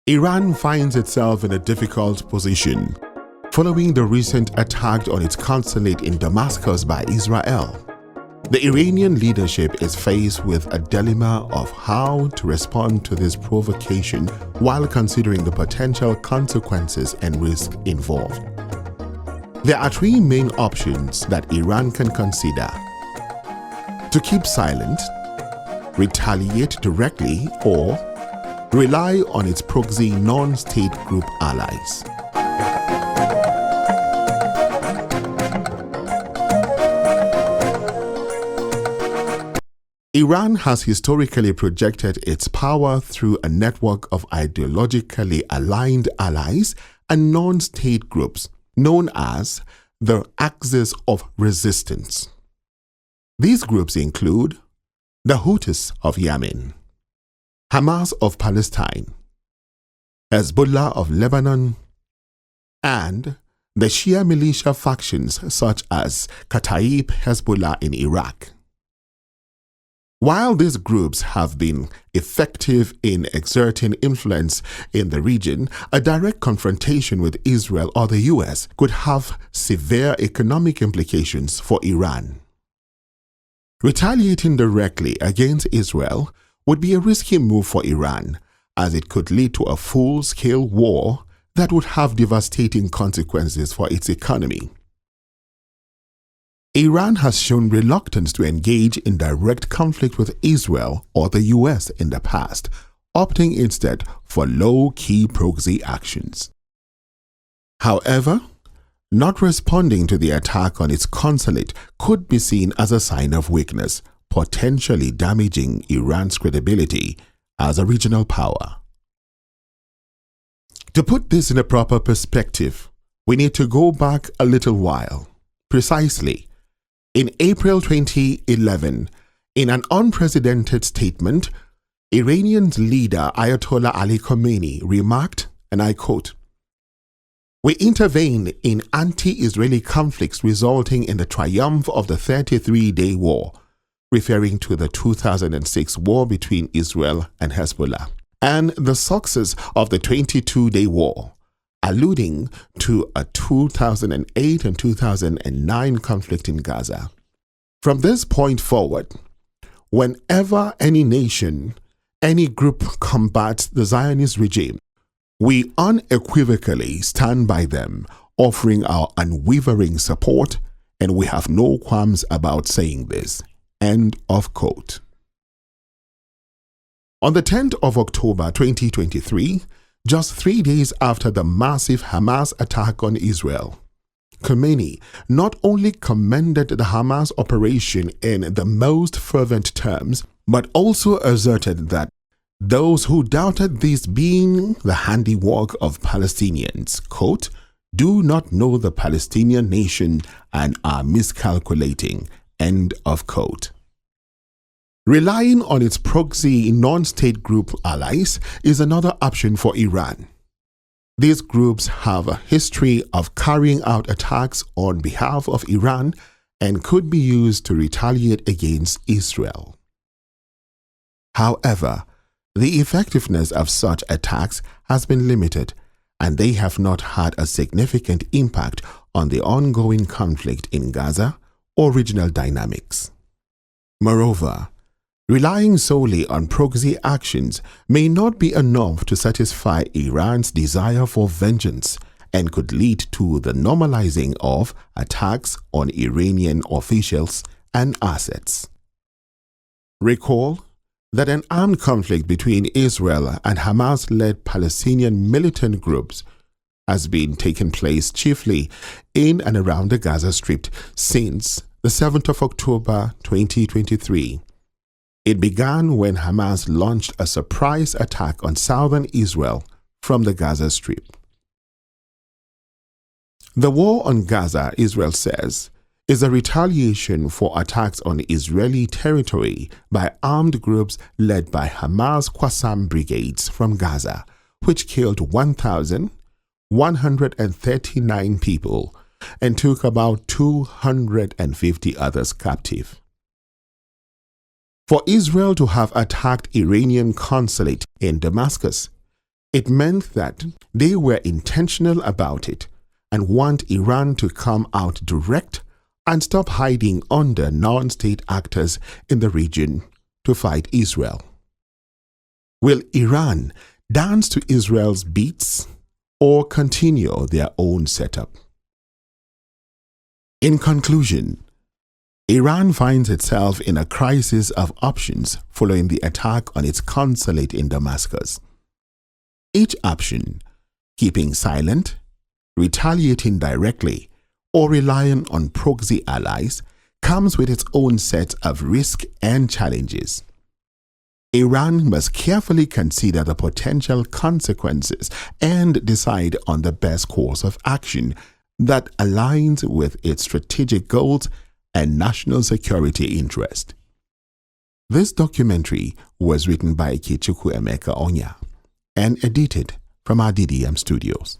Iran finds itself in a difficult position following the recent attack on its consulate in Damascus by Israel. The Iranian leadership is faced with a dilemma of how to respond to this provocation while considering the potential consequences and risk involved. There are three main options that Iran can consider: to keep silent, retaliate directly, or rely on its proxy non-state group allies. Iran has historically projected its power through a network of ideologically aligned allies and non-state groups known as the Axis of Resistance. These groups include the Houthis of Yemen, Hamas of Palestine, Hezbollah of Lebanon, and the Shia militia factions such as Kataib Hezbollah in Iraq. While these groups have been effective in exerting influence in the region, a direct confrontation with Israel or the US could have severe economic implications for Iran. Retaliating directly against Israel would be a risky move for Iran, as it could lead to a full-scale war that would have devastating consequences for its economy. Iran has shown reluctance to engage in direct conflict with Israel or the US in the past, opting instead for low-key proxy actions. However, not responding to the attack on its consulate could be seen as a sign of weakness, potentially damaging Iran's credibility as a regional power. To put this in a proper perspective, we need to go back a little while. Precisely, in April 2011, in an unprecedented statement, Iranian leader Ayatollah Ali Khamenei remarked, and I quote, "We intervened in anti-Israeli conflicts resulting in the triumph of the 33-day war," referring to the 2006 war between Israel and Hezbollah, and the success of the 22-day war, alluding to a 2008 and 2009 conflict in Gaza. From this point forward, whenever any nation, any group combats the Zionist regime, we unequivocally stand by them, offering our unwavering support, and we have no qualms about saying this. End of quote. On the 10th of October 2023, just 3 days after the massive Hamas attack on Israel, Khamenei not only commended the Hamas operation in the most fervent terms, but also asserted that those who doubted this being the handiwork of Palestinians, quote, "do not know the Palestinian nation and are miscalculating," end of quote. Relying on its proxy non-state group allies is another option for Iran. These groups have a history of carrying out attacks on behalf of Iran and could be used to retaliate against Israel. However, the effectiveness of such attacks has been limited, and they have not had a significant impact on the ongoing conflict in Gaza or regional dynamics. Moreover, relying solely on proxy actions may not be enough to satisfy Iran's desire for vengeance and could lead to the normalizing of attacks on Iranian officials and assets. Recall that an armed conflict between Israel and Hamas-led Palestinian militant groups has been taking place chiefly in and around the Gaza Strip since the 7th of October 2023. It began when Hamas launched a surprise attack on southern Israel from the Gaza Strip. The war on Gaza, Israel says, is a retaliation for attacks on Israeli territory by armed groups led by Hamas Qassam brigades from Gaza, which killed 1,139 people and took about 250 others captive. For Israel to have attacked Iranian consulate in Damascus It meant that they were intentional about it and want Iran to come out direct and stop hiding under non-state actors in the region to fight Israel. Will Iran dance to Israel's beats or continue their own setup? In conclusion, Iran finds itself in a crisis of options following the attack on its consulate in Damascus. Each option, keeping silent, retaliating directly, or relying on proxy allies, comes with its own set of risks and challenges. Iran must carefully consider the potential consequences and decide on the best course of action that aligns with its strategic goals and national security interest. This documentary was written by Ikechukwu Emeka Onya and edited from our DDM studios.